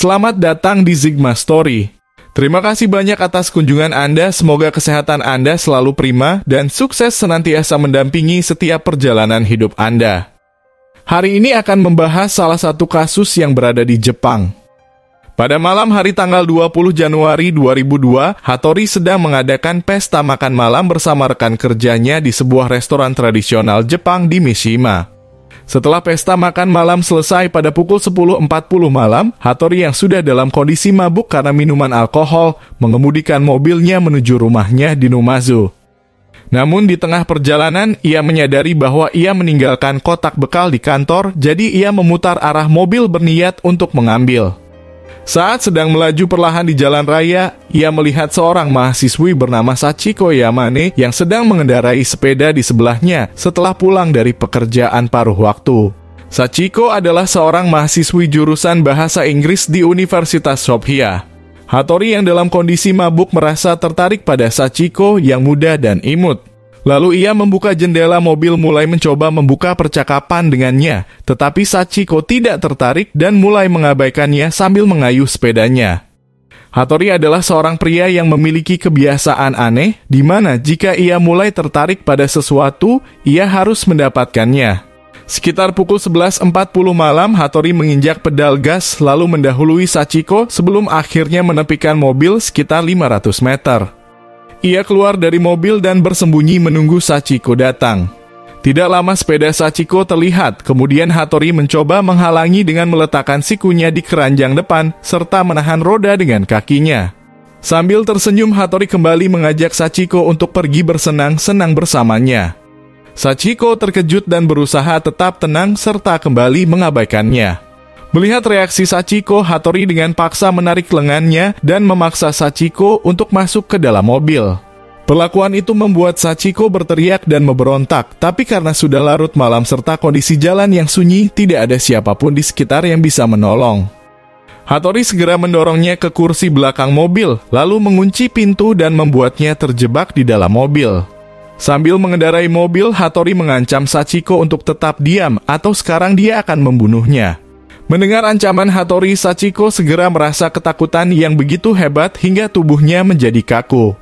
Selamat datang di Zigma Story. Terima kasih banyak atas kunjungan Anda, semoga kesehatan Anda selalu prima dan sukses senantiasa mendampingi setiap perjalanan hidup Anda. Hari ini akan membahas salah satu kasus yang berada di Jepang. Pada malam hari tanggal 20 Januari 2002, Hattori sedang mengadakan pesta makan malam bersama rekan kerjanya di sebuah restoran tradisional Jepang di Mishima. Setelah pesta makan malam selesai pada pukul 10.40 malam, Hattori yang sudah dalam kondisi mabuk karena minuman alkohol mengemudikan mobilnya menuju rumahnya di Numazu. Namun di tengah perjalanan, ia menyadari bahwa ia meninggalkan kotak bekal di kantor, jadi ia memutar arah mobil berniat untuk mengambil. Saat sedang melaju perlahan di jalan raya, ia melihat seorang mahasiswi bernama Sachiko Yamane yang sedang mengendarai sepeda di sebelahnya setelah pulang dari pekerjaan paruh waktu. Sachiko adalah seorang mahasiswi jurusan bahasa Inggris di Universitas Sophia. Hattori yang dalam kondisi mabuk merasa tertarik pada Sachiko yang muda dan imut. Lalu ia membuka jendela mobil mulai mencoba membuka percakapan dengannya, tetapi Sachiko tidak tertarik dan mulai mengabaikannya sambil mengayuh sepedanya. Hattori adalah seorang pria yang memiliki kebiasaan aneh, di mana jika ia mulai tertarik pada sesuatu, ia harus mendapatkannya. Sekitar pukul 11.40 malam, Hattori menginjak pedal gas lalu mendahului Sachiko sebelum akhirnya menepikan mobil sekitar 500 meter. Ia keluar dari mobil dan bersembunyi menunggu Sachiko datang. Tidak lama sepeda Sachiko terlihat, kemudian Hattori mencoba menghalangi dengan meletakkan sikunya di keranjang depan, serta menahan roda dengan kakinya. Sambil tersenyum, Hattori kembali mengajak Sachiko untuk pergi bersenang-senang bersamanya. Sachiko terkejut dan berusaha tetap tenang serta kembali mengabaikannya. Melihat reaksi Sachiko, Hattori dengan paksa menarik lengannya dan memaksa Sachiko untuk masuk ke dalam mobil. Perlakuan itu membuat Sachiko berteriak dan memberontak, tapi karena sudah larut malam serta kondisi jalan yang sunyi, tidak ada siapapun di sekitar yang bisa menolong. Hattori segera mendorongnya ke kursi belakang mobil, lalu mengunci pintu dan membuatnya terjebak di dalam mobil. Sambil mengendarai mobil, Hattori mengancam Sachiko untuk tetap diam atau sekarang dia akan membunuhnya. Mendengar ancaman Hattori, Sachiko segera merasa ketakutan yang begitu hebat hingga tubuhnya menjadi kaku.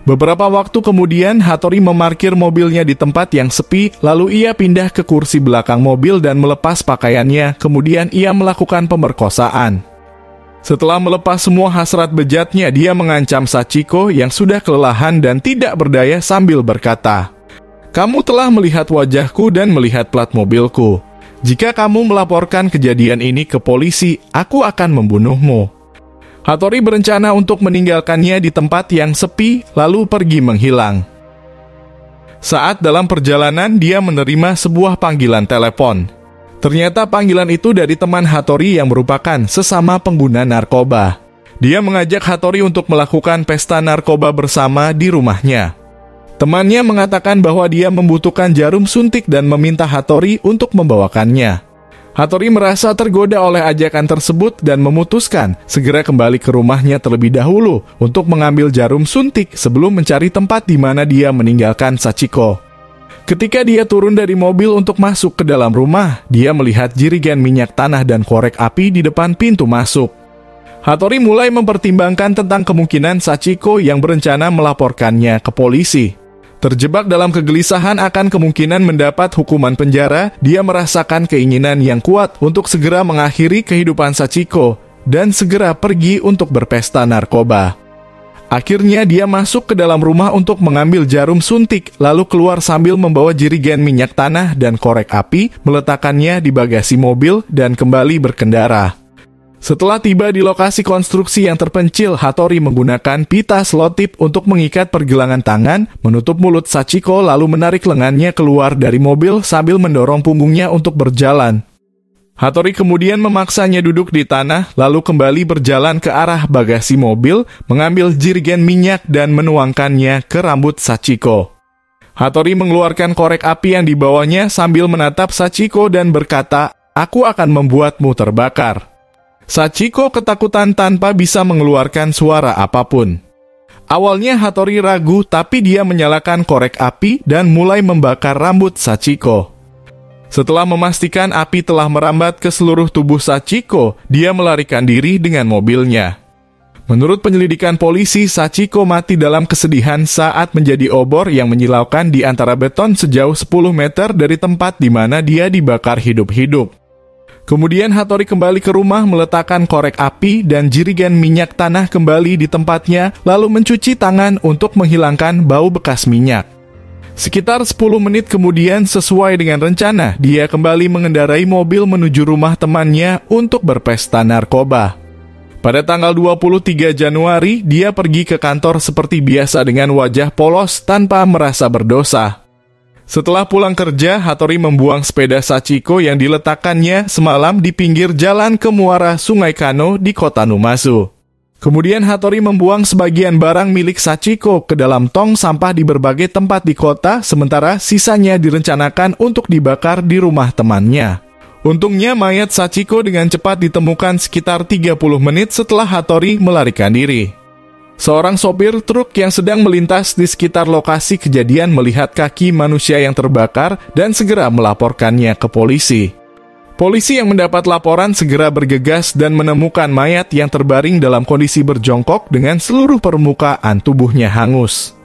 Beberapa waktu kemudian, Hattori memarkir mobilnya di tempat yang sepi, lalu ia pindah ke kursi belakang mobil dan melepas pakaiannya, kemudian ia melakukan pemerkosaan. Setelah melepas semua hasrat bejatnya, dia mengancam Sachiko yang sudah kelelahan dan tidak berdaya sambil berkata, "Kamu telah melihat wajahku dan melihat plat mobilku. Jika kamu melaporkan kejadian ini ke polisi, aku akan membunuhmu." Hattori berencana untuk meninggalkannya di tempat yang sepi, lalu pergi menghilang. Saat dalam perjalanan, dia menerima sebuah panggilan telepon. Ternyata panggilan itu dari teman Hattori yang merupakan sesama pengguna narkoba. Dia mengajak Hattori untuk melakukan pesta narkoba bersama di rumahnya. Temannya mengatakan bahwa dia membutuhkan jarum suntik dan meminta Hattori untuk membawakannya. Hattori merasa tergoda oleh ajakan tersebut dan memutuskan segera kembali ke rumahnya terlebih dahulu untuk mengambil jarum suntik sebelum mencari tempat di mana dia meninggalkan Sachiko. Ketika dia turun dari mobil untuk masuk ke dalam rumah, dia melihat jerigen minyak tanah dan korek api di depan pintu masuk. Hattori mulai mempertimbangkan tentang kemungkinan Sachiko yang berencana melaporkannya ke polisi. Terjebak dalam kegelisahan akan kemungkinan mendapat hukuman penjara, dia merasakan keinginan yang kuat untuk segera mengakhiri kehidupan Sachiko dan segera pergi untuk berpesta narkoba. Akhirnya dia masuk ke dalam rumah untuk mengambil jarum suntik, lalu keluar sambil membawa jerigen minyak tanah dan korek api, meletakkannya di bagasi mobil dan kembali berkendara. Setelah tiba di lokasi konstruksi yang terpencil, Hattori menggunakan pita selotip untuk mengikat pergelangan tangan, menutup mulut Sachiko lalu menarik lengannya keluar dari mobil sambil mendorong punggungnya untuk berjalan. Hattori kemudian memaksanya duduk di tanah, lalu kembali berjalan ke arah bagasi mobil, mengambil jerigen minyak dan menuangkannya ke rambut Sachiko. Hattori mengeluarkan korek api yang dibawanya sambil menatap Sachiko dan berkata, "Aku akan membuatmu terbakar." Sachiko ketakutan tanpa bisa mengeluarkan suara apapun. Awalnya Hattori ragu, tapi dia menyalakan korek api dan mulai membakar rambut Sachiko. Setelah memastikan api telah merambat ke seluruh tubuh Sachiko, dia melarikan diri dengan mobilnya. Menurut penyelidikan polisi, Sachiko mati dalam kesedihan saat menjadi obor yang menyilaukan di antara beton sejauh 10 meter dari tempat di mana dia dibakar hidup-hidup. Kemudian Hattori kembali ke rumah meletakkan korek api dan jirigen minyak tanah kembali di tempatnya, lalu mencuci tangan untuk menghilangkan bau bekas minyak. Sekitar 10 menit kemudian, sesuai dengan rencana, dia kembali mengendarai mobil menuju rumah temannya untuk berpesta narkoba. Pada tanggal 23 Januari, dia pergi ke kantor seperti biasa dengan wajah polos tanpa merasa berdosa. Setelah pulang kerja, Hattori membuang sepeda Sachiko yang diletakkannya semalam di pinggir jalan ke muara Sungai Kano di kota Numazu. Kemudian Hattori membuang sebagian barang milik Sachiko ke dalam tong sampah di berbagai tempat di kota, sementara sisanya direncanakan untuk dibakar di rumah temannya. Untungnya mayat Sachiko dengan cepat ditemukan sekitar 30 menit setelah Hattori melarikan diri. Seorang sopir truk yang sedang melintas di sekitar lokasi kejadian melihat kaki manusia yang terbakar dan segera melaporkannya ke polisi. Polisi yang mendapat laporan segera bergegas dan menemukan mayat yang terbaring dalam kondisi berjongkok dengan seluruh permukaan tubuhnya hangus.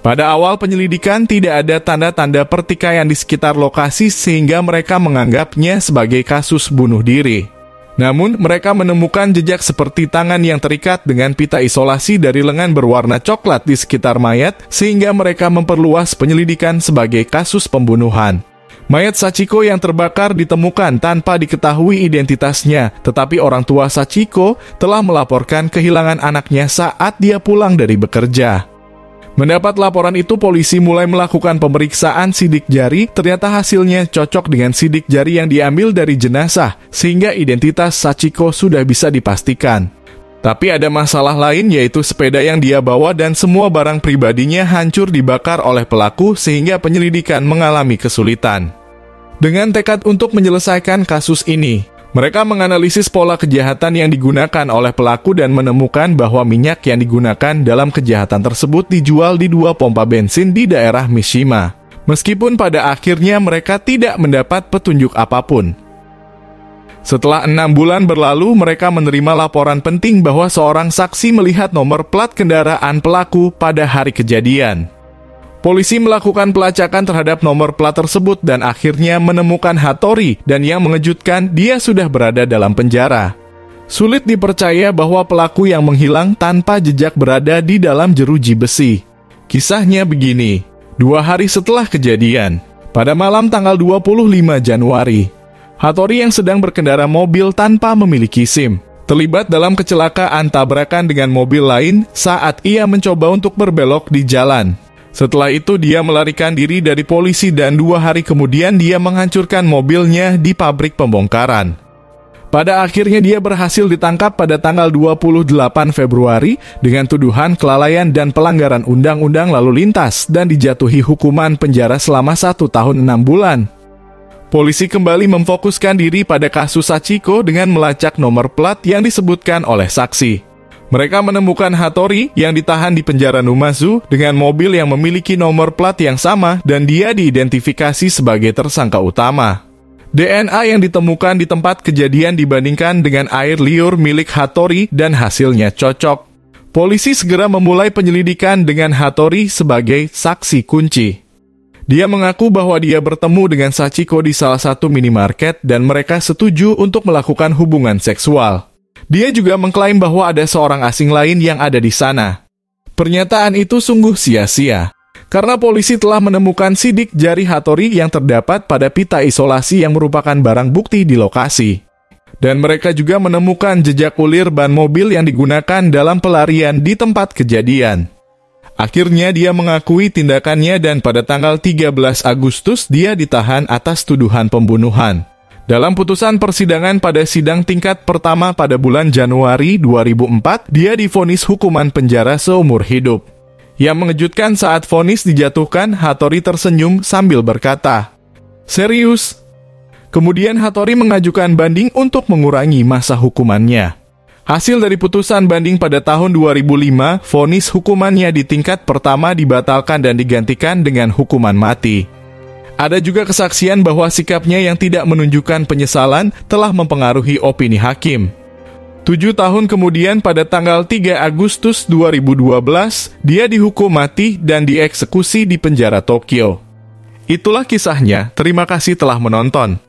Pada awal penyelidikan tidak ada tanda-tanda pertikaian di sekitar lokasi sehingga mereka menganggapnya sebagai kasus bunuh diri. Namun mereka menemukan jejak seperti tangan yang terikat dengan pita isolasi dari lengan berwarna coklat di sekitar mayat sehingga mereka memperluas penyelidikan sebagai kasus pembunuhan. Mayat Sachiko yang terbakar ditemukan tanpa diketahui identitasnya, tetapi orang tua Sachiko telah melaporkan kehilangan anaknya saat dia pulang dari bekerja. Mendapat laporan itu, polisi mulai melakukan pemeriksaan sidik jari. Ternyata hasilnya cocok dengan sidik jari yang diambil dari jenazah, sehingga identitas Sachiko sudah bisa dipastikan. Tapi ada masalah lain, yaitu sepeda yang dia bawa dan semua barang pribadinya hancur dibakar oleh pelaku, sehingga penyelidikan mengalami kesulitan. Dengan tekad untuk menyelesaikan kasus ini, mereka menganalisis pola kejahatan yang digunakan oleh pelaku dan menemukan bahwa minyak yang digunakan dalam kejahatan tersebut dijual di 2 pompa bensin di daerah Mishima. Meskipun pada akhirnya mereka tidak mendapat petunjuk apapun. Setelah 6 bulan berlalu, mereka menerima laporan penting bahwa seorang saksi melihat nomor plat kendaraan pelaku pada hari kejadian. Polisi melakukan pelacakan terhadap nomor plat tersebut dan akhirnya menemukan Hattori, dan yang mengejutkan, dia sudah berada dalam penjara. Sulit dipercaya bahwa pelaku yang menghilang tanpa jejak berada di dalam jeruji besi. Kisahnya begini, 2 hari setelah kejadian, pada malam tanggal 25 Januari, Hattori yang sedang berkendara mobil tanpa memiliki SIM, terlibat dalam kecelakaan tabrakan dengan mobil lain saat ia mencoba untuk berbelok di jalan. Setelah itu dia melarikan diri dari polisi dan 2 hari kemudian dia menghancurkan mobilnya di pabrik pembongkaran. Pada akhirnya dia berhasil ditangkap pada tanggal 28 Februari dengan tuduhan kelalaian dan pelanggaran undang-undang lalu lintas dan dijatuhi hukuman penjara selama 1 tahun 6 bulan. Polisi kembali memfokuskan diri pada kasus Sachiko dengan melacak nomor plat yang disebutkan oleh saksi. Mereka menemukan Hattori yang ditahan di penjara Numazu dengan mobil yang memiliki nomor plat yang sama dan dia diidentifikasi sebagai tersangka utama. DNA yang ditemukan di tempat kejadian dibandingkan dengan air liur milik Hattori dan hasilnya cocok. Polisi segera memulai penyelidikan dengan Hattori sebagai saksi kunci. Dia mengaku bahwa dia bertemu dengan Sachiko di salah satu minimarket dan mereka setuju untuk melakukan hubungan seksual. Dia juga mengklaim bahwa ada seorang asing lain yang ada di sana. Pernyataan itu sungguh sia-sia, karena polisi telah menemukan sidik jari Hattori yang terdapat pada pita isolasi yang merupakan barang bukti di lokasi. Dan mereka juga menemukan jejak ulir ban mobil yang digunakan dalam pelarian di tempat kejadian. Akhirnya dia mengakui tindakannya dan pada tanggal 13 Agustus dia ditahan atas tuduhan pembunuhan. Dalam putusan persidangan pada sidang tingkat pertama pada bulan Januari 2004, dia divonis hukuman penjara seumur hidup. Yang mengejutkan saat vonis dijatuhkan, Hattori tersenyum sambil berkata, "Serius?" Kemudian Hattori mengajukan banding untuk mengurangi masa hukumannya. Hasil dari putusan banding pada tahun 2005, vonis hukumannya di tingkat pertama dibatalkan dan digantikan dengan hukuman mati. Ada juga kesaksian bahwa sikapnya yang tidak menunjukkan penyesalan telah mempengaruhi opini hakim. 7 tahun kemudian pada tanggal 3 Agustus 2012, dia dihukum mati dan dieksekusi di penjara Tokyo. Itulah kisahnya, terima kasih telah menonton.